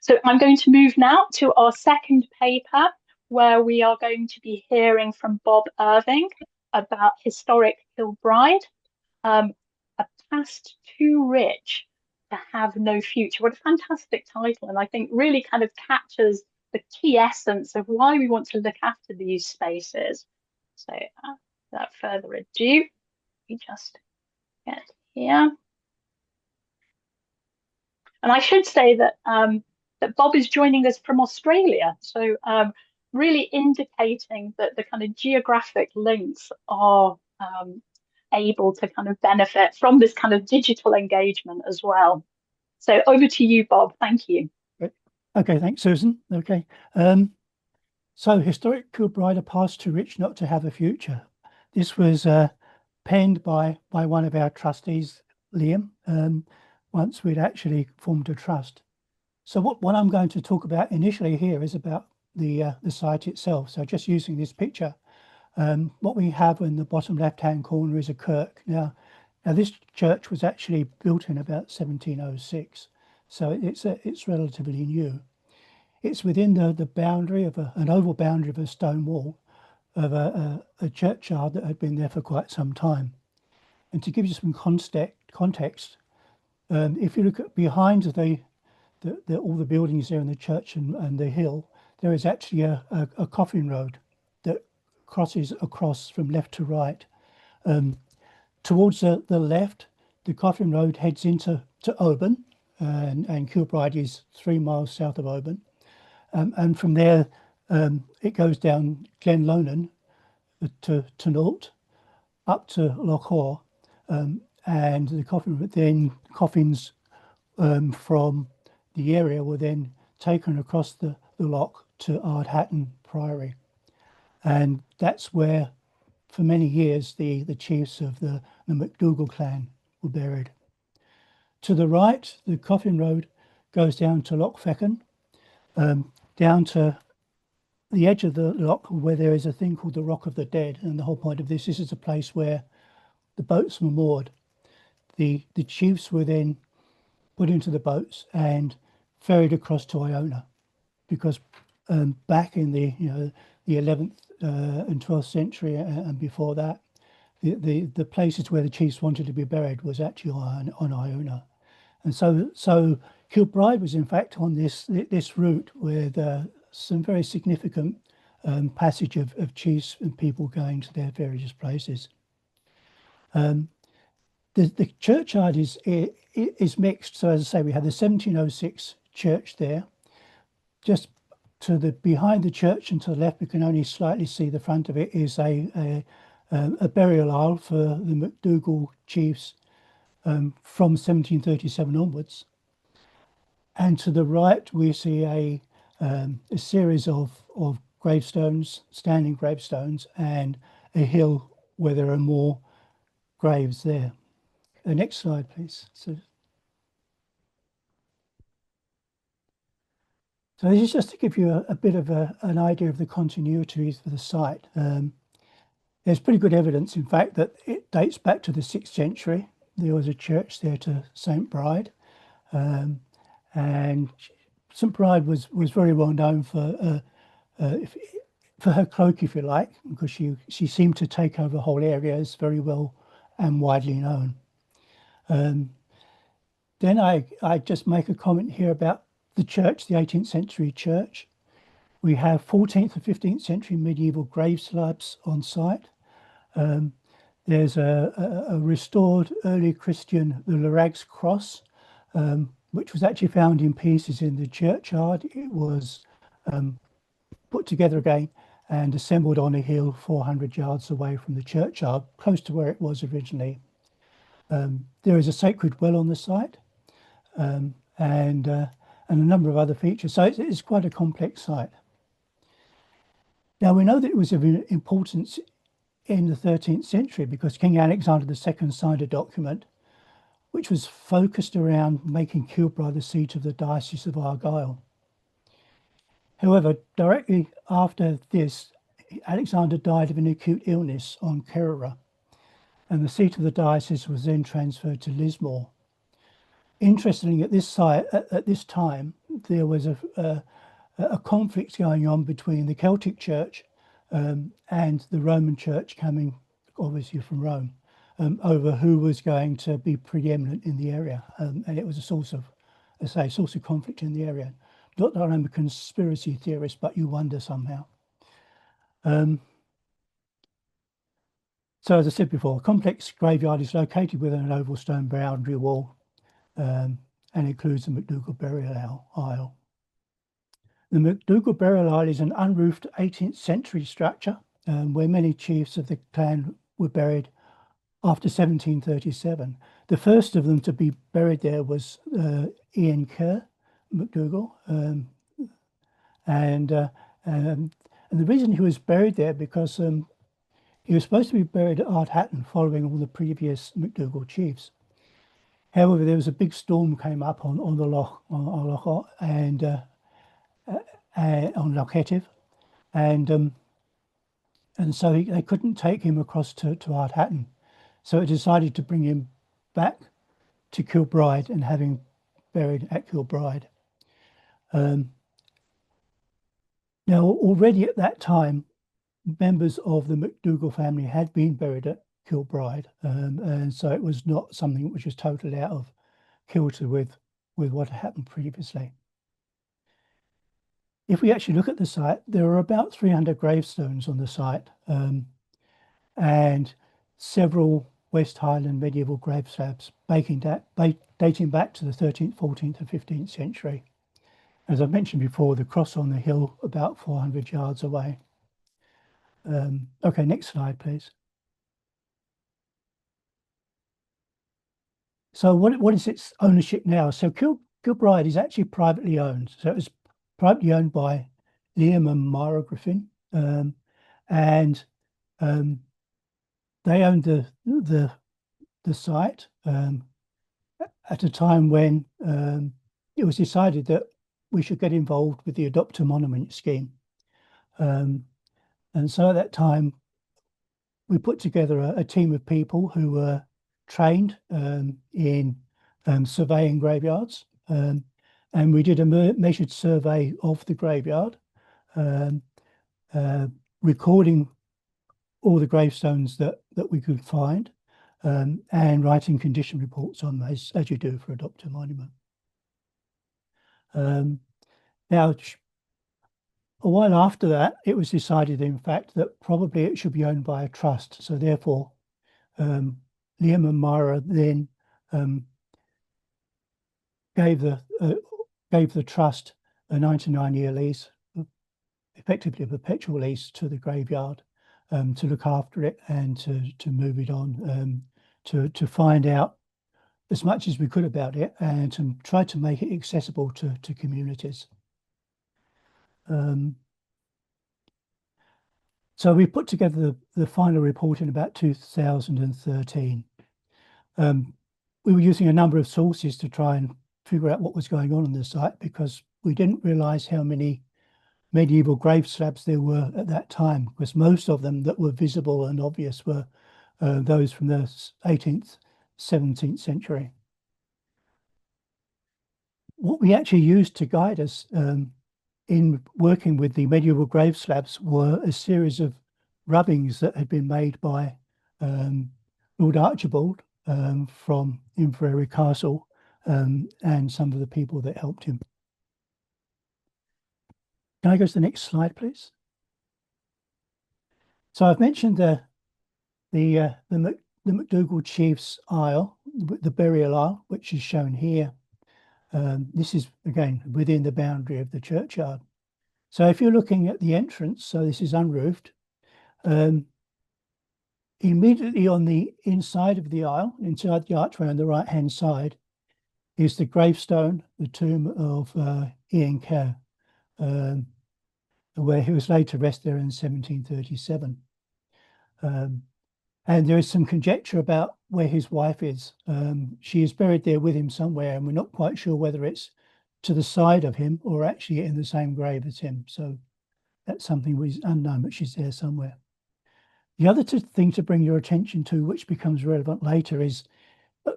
So I'm going to move now to our second paper, where we are going to be hearing from Bob Irving about historic Kilbride, a past too rich to have no future. What a fantastic title, and I think really kind of captures the key essence of why we want to look after these spaces. So without further ado, we just get here. And I should say that that Bob is joining us from Australia, so really indicating that the kind of geographic links are able to kind of benefit from this kind of digital engagement as well. So over to you, Bob. Thank you. Okay, thanks, Susan. Okay, so historic Kilbride, a past too rich not to have a future. This was penned by one of our trustees, Liam. Once we'd actually formed a trust. So what I'm going to talk about initially here is about the site itself. So just using this picture, what we have in the bottom left-hand corner is a kirk. Now this church was actually built in about 1706, so it's relatively new. It's within the boundary of an oval boundary of a stone wall of a churchyard that had been there for quite some time. And to give you some context. If you look at behind all the buildings there in the church and the hill, there is actually a coffin road that crosses across from left to right. Towards the left, the coffin road heads into Oban, and Kilbride is 3 miles south of Oban. And from there, it goes down Glen Lonan to Nault, up to Loch and the coffins from the area were then taken across the loch to Ardhatton Priory, and that's where, for many years, the chiefs of the MacDougall clan were buried. To the right, the coffin road goes down to Loch Fechan, down to the edge of the loch where there is a thing called the Rock of the Dead, and the whole point of this is a place where the boats were moored. The chiefs were then put into the boats and ferried across to Iona, because back in the 11th and 12th century and before that, the places where the chiefs wanted to be buried was actually on Iona, and so Kilbride was in fact on this route with some very significant passage of chiefs and people going to their various places. The churchyard is mixed. So as I say, we have the 1706 church there. Just behind the church and to the left, we can only slightly see the front of it, is a burial aisle for the MacDougall chiefs from 1737 onwards. And to the right, we see a series of gravestones, standing gravestones, and a hill where there are more graves there. The next slide, please. So this is just to give you a bit of an idea of the continuities for the site. There's pretty good evidence, in fact, that it dates back to the 6th century. There was a church there to St. Bride, and St. Bride was very well known for her cloak, if you like, because she seemed to take over whole areas, very well and widely known. Then I just make a comment here about the church, the 18th century church. We have 14th and 15th century medieval grave slabs on site. There's a restored early Christian, the Lerags cross, which was actually found in pieces in the churchyard. It was put together again and assembled on a hill 400 yards away from the churchyard, close to where it was originally. There is a sacred well on the site, and a number of other features. So it's quite a complex site. Now, we know that it was of importance in the 13th century because King Alexander II signed a document which was focused around making Kilbride the seat of the Diocese of Argyll. However, directly after this, Alexander died of an acute illness on Kerala, and the seat of the diocese was then transferred to Lismore. interestingly, at this site, at this time, there was a conflict going on between the Celtic Church and the Roman Church, coming obviously from Rome, over who was going to be preeminent in the area, and it was a source of, as I say, source of conflict in the area. Not that I'm a conspiracy theorist, but you wonder somehow. So, as I said before, a complex graveyard is located within an oval stone boundary wall, and includes the MacDougall burial aisle. The MacDougall burial aisle is an unroofed 18th century structure where many chiefs of the clan were buried after 1737. The first of them to be buried there was Ian Kerr MacDougall, and the reason he was buried there because he was supposed to be buried at Ardhatton following all the previous MacDougall chiefs. However, there was a big storm came up on the Loch and on Loch Etive, and so they couldn't take him across to Ardhatton. So it decided to bring him back to Kilbride and have him buried at Kilbride. Now, already at that time, members of the MacDougall family had been buried at Kilbride, and so it was not something which was totally out of kilter with what had happened previously. If we actually look at the site, there are about 300 gravestones on the site, and several West Highland medieval grave slabs dating back to the 13th, 14th, and 15th century. As I mentioned before, the cross on the hill about 400 yards away. Okay, next slide, please. So what is its ownership now? So Kilbride is actually privately owned. So it was privately owned by Liam and Myra Griffin, and they owned the site at a time when it was decided that we should get involved with the Adopt a Monument scheme. And so at that time, we put together a team of people who were trained in surveying graveyards, and we did a measured survey of the graveyard, recording all the gravestones that we could find, and writing condition reports on those, as you do for Adopt a Monument. Now, a while after that, it was decided, in fact, that probably it should be owned by a trust. So therefore, Liam and Myra then gave the trust a 99-year lease, effectively a perpetual lease to the graveyard, to look after it and to move it on, to find out as much as we could about it and to try to make it accessible to communities. So we put together the final report in about 2013. We were using a number of sources to try and figure out what was going on the site, because we didn't realize how many medieval grave slabs there were at that time, because most of them that were visible and obvious were those from the 18th, 17th century. What we actually used to guide us in working with the medieval grave slabs were a series of rubbings that had been made by Lord Archibald from Inverary Castle, and some of the people that helped him. Can I go to the next slide, please? So I've mentioned the MacDougall Chief's aisle, the burial aisle, which is shown here. This is, again, within the boundary of the churchyard. So if you're looking at the entrance, so this is unroofed, immediately on the inside of the aisle, inside the archway on the right-hand side, is the gravestone, the tomb of Ian Kerr, where he was laid to rest there in 1737. And there is some conjecture about where his wife is. She is buried there with him somewhere, and we're not quite sure whether it's to the side of him or actually in the same grave as him. So that's something which is unknown, but she's there somewhere. The other thing to bring your attention to, which becomes relevant later, is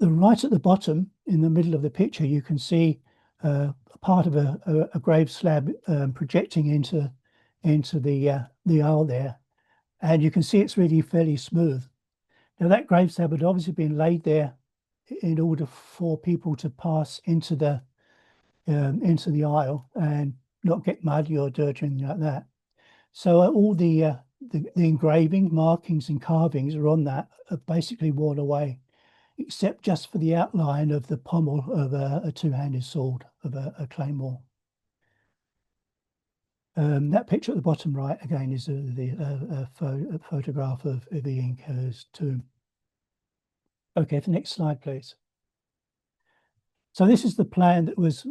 right at the bottom, in the middle of the picture, you can see a part of a grave slab projecting into the aisle there, and you can see it's really fairly smooth. Now that grave slab had obviously been laid there in order for people to pass into the aisle and not get muddy or dirt or anything like that. So all the engraving, markings, and carvings are on that are basically worn away, except just for the outline of the pommel of a two-handed sword, of a claymore. That picture at the bottom right, again, is a photograph of the Inca's tomb. Okay, the next slide, please. So this is the plan that was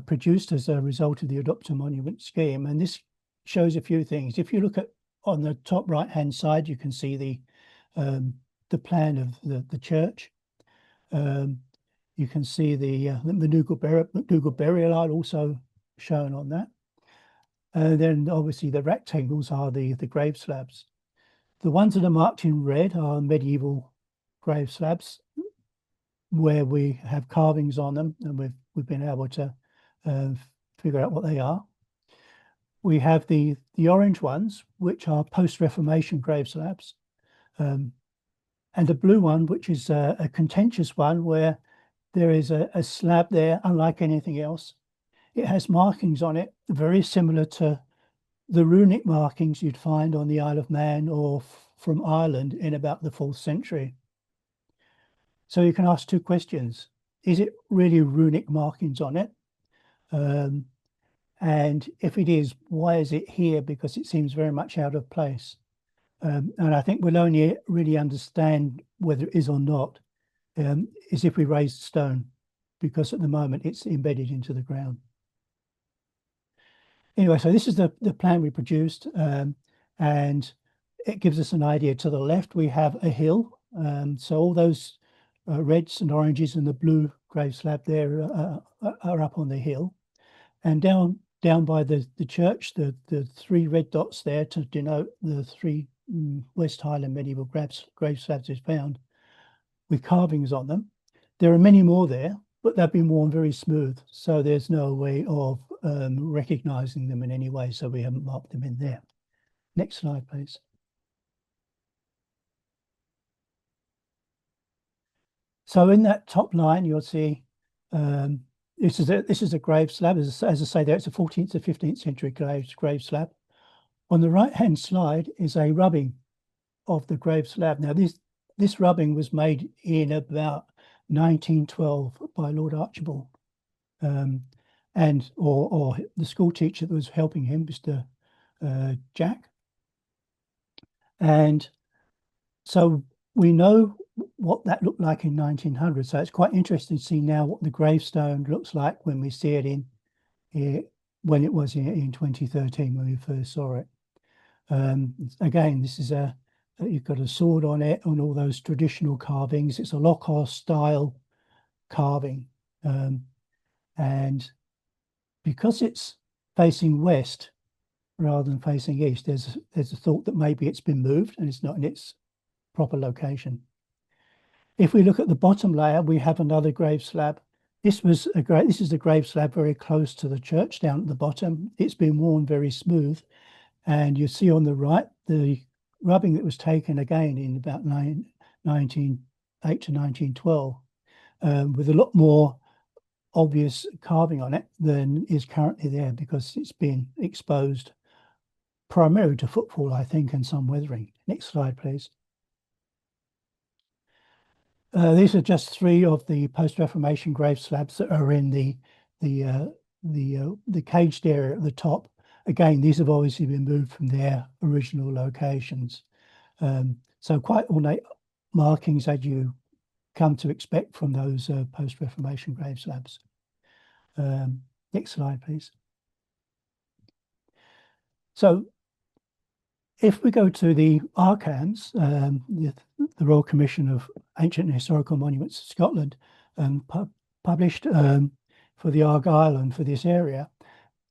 produced as a result of the Adopt a Monument scheme, and this shows a few things. If you look at on the top right-hand side, you can see the plan of the church. You can see the MacDougall burial art also shown on that. Then obviously the rectangles are the grave slabs. The ones that are marked in red are medieval grave slabs, where we have carvings on them, and we've been able to figure out what they are. We have the orange ones, which are post-Reformation grave slabs, and a blue one, which is a contentious one, where there is a slab there, unlike anything else. It has markings on it very similar to the runic markings you'd find on the Isle of Man or from Ireland in about the 4th century. So you can ask two questions. Is it really runic markings on it? And if it is, why is it here? Because it seems very much out of place. And I think we'll only really understand whether it is or not is if we raise the stone, because at the moment it's embedded into the ground. Anyway, so this is the plan we produced, and it gives us an idea. To the left, we have a hill. So all those reds and oranges and the blue grave slab there are up on the hill. And down by the church, the 3 red dots there to denote the 3 West Highland medieval grave slabs is found with carvings on them. There are many more there, but they've been worn very smooth, so there's no way of recognizing them in any way, so we haven't marked them in there. Next slide, please. So in that top line, you'll see this is a grave slab. As I say there, it's a 14th to 15th century grave slab. On the right-hand slide is a rubbing of the grave slab. Now, this rubbing was made in about 1912 by Lord Argyll, or the school teacher that was helping him, Mr. Jack. And so we know what that looked like in 1900. So it's quite interesting to see now what the gravestone looks like when we see it when it was in 2013 when we first saw it. Again, this is you've got a sword on it and all those traditional carvings. It's a Lockhart style carving, and because it's facing west rather than facing east, there's a thought that maybe it's been moved and it's not in its proper location. If we look at the bottom layer, we have another grave slab. This is the grave slab very close to the church down at the bottom. It's been worn very smooth, and you see on the right the rubbing that was taken again in about 1908 to 1912, with a lot more obvious carving on it than is currently there, because it's been exposed primarily to footfall, I think, and some weathering. Next slide, please. These are just 3 of the post-Reformation grave slabs that are in the caged area at the top. Again, these have obviously been moved from their original locations. So quite ornate markings as you come to expect from those post-Reformation grave slabs. Next slide, please. So if we go to the Arcans, the Royal Commission of Ancient and Historical Monuments of Scotland, published for the Argyll and for this area,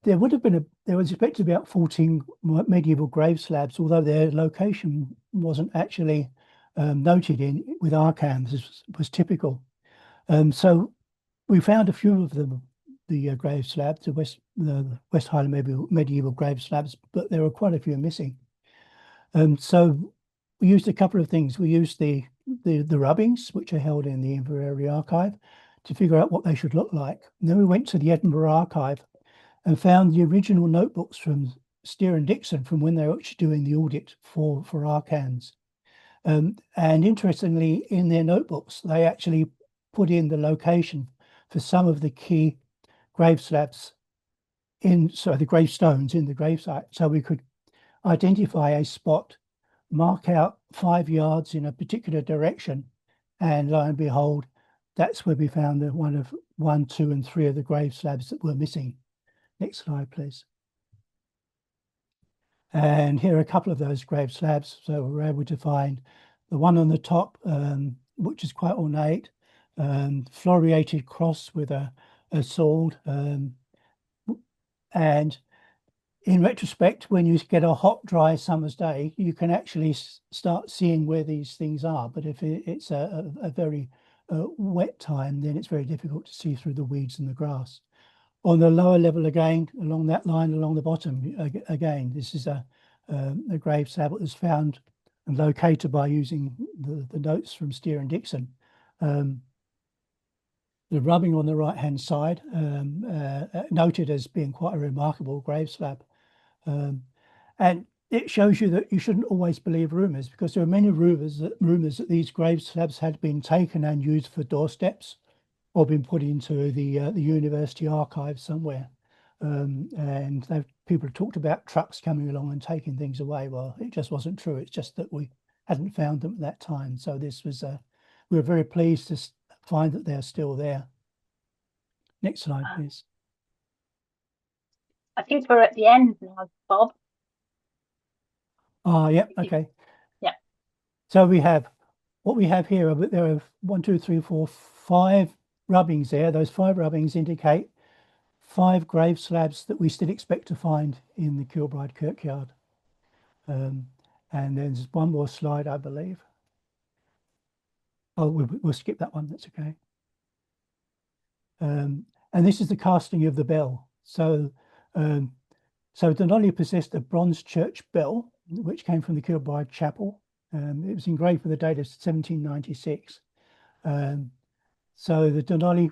there was expected to be about 14 medieval grave slabs, although their location wasn't actually noted with Arcans, as was typical. So we found a few of them, the grave slabs, the West Highland medieval grave slabs, but there were quite a few missing. So we used a couple of things. We used the rubbings, which are held in the Inverary Archive, to figure out what they should look like. And then we went to the Edinburgh Archive and found the original notebooks from Steer and Dixon from when they were actually doing the audit for Arcans. And interestingly, in their notebooks, they actually put in the location for some of the key grave slabs the gravestones in the gravesite. So we could identify a spot, mark out 5 yards in a particular direction, and lo and behold, that's where we found the one, two, and three of the grave slabs that were missing. Next slide, please. And here are a couple of those grave slabs. So we're able to find the one on the top, which is quite ornate, floriated cross with a sword. And in retrospect, when you get a hot, dry summer's day, you can actually start seeing where these things are. But if it's a very wet time, then it's very difficult to see through the weeds and the grass. On the lower level again, along that line, along the bottom, again, this is a grave slab that was found and located by using the notes from Steer and Dixon. The rubbing on the right-hand side, noted as being quite a remarkable grave slab. And it shows you that you shouldn't always believe rumours, because there are many rumours that these grave slabs had been taken and used for doorsteps, or been put into the university archive somewhere. And people have talked about trucks coming along and taking things away. Well, it just wasn't true. It's just that we hadn't found them at that time. So this was, we were very pleased to find that they're still there. Next slide, please. I think we're at the end now, Bob. Yeah, okay. Yeah. So what we have here, there are 1, 2, 3, 4, 5 rubbings there. Those 5 rubbings indicate 5 grave slabs that we still expect to find in the Kilbride kirkyard. And there's one more slide, I believe. Oh, we'll skip that one. That's okay. And this is the casting of the bell. So Donnelly possessed a bronze church bell, which came from the Kilbride chapel. It was engraved with the date of 1796. So the Donnelly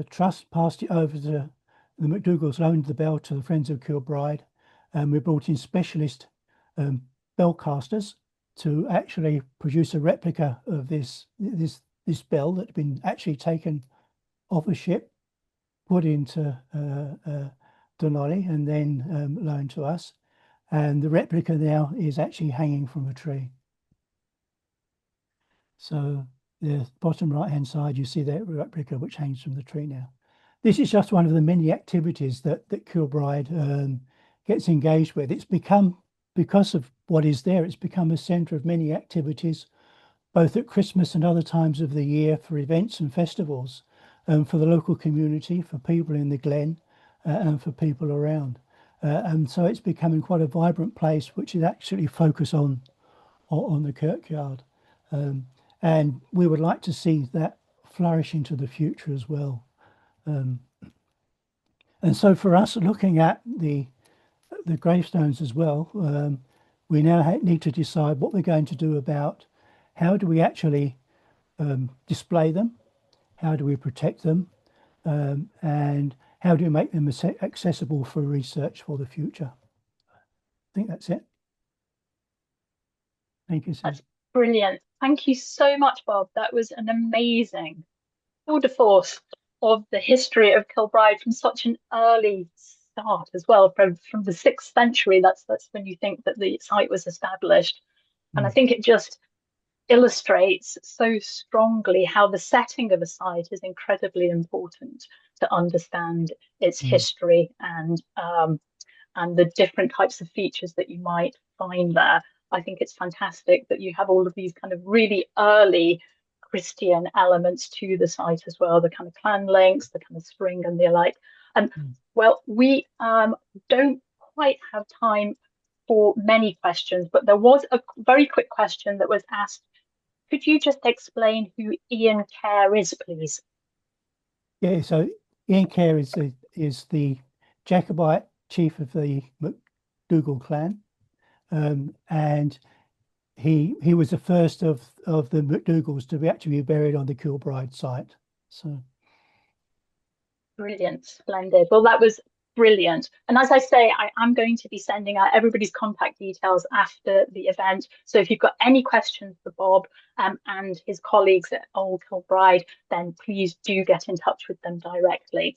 Trust passed it over to the McDougalls, loaned the bell to the Friends of Kilbride, and we brought in specialist bell casters to actually produce a replica of this bell that had been actually taken off a ship, put into Donnelly, and then loaned to us. And the replica now is actually hanging from a tree. So the bottom right-hand side, you see that replica which hangs from the tree now. This is just one of the many activities that Kilbride gets engaged with. It's become, because of what is there, it's become a centre of many activities, both at Christmas and other times of the year, for events and festivals, for the local community, for people in the Glen, and for people around. And so it's becoming quite a vibrant place, which is actually focused on the kirkyard. And we would like to see that flourish into the future as well. And so for us, looking at the gravestones as well, we now need to decide what we're going to do about how do we actually display them, how do we protect them, and how do we make them accessible for research for the future. I think that's it. Thank you, Susan. That's brilliant. Thank you so much, Bob. That was an amazing tour de force of the history of Kilbride from such an early start as well, from the 6th century. That's when you think that the site was established. And I think it just illustrates so strongly how the setting of a site is incredibly important to understand its history and the different types of features that you might find there. I think it's fantastic that you have all of these kind of really early Christian elements to the site as well, the kind of clan links, the kind of spring and the like. And well, we don't quite have time for many questions, but there was a very quick question that was asked could you just explain who Ian Kerr is, please? Yeah, so Ian Kerr is the Jacobite chief of the MacDougall clan, and he was the first of the MacDougalls to be actually buried on the Kilbride site. So Brilliant, splendid. Well, that was brilliant. And as I say, I am going to be sending out everybody's contact details after the event. So if you've got any questions for Bob and his colleagues at Old Kilbride, then please do get in touch with them directly.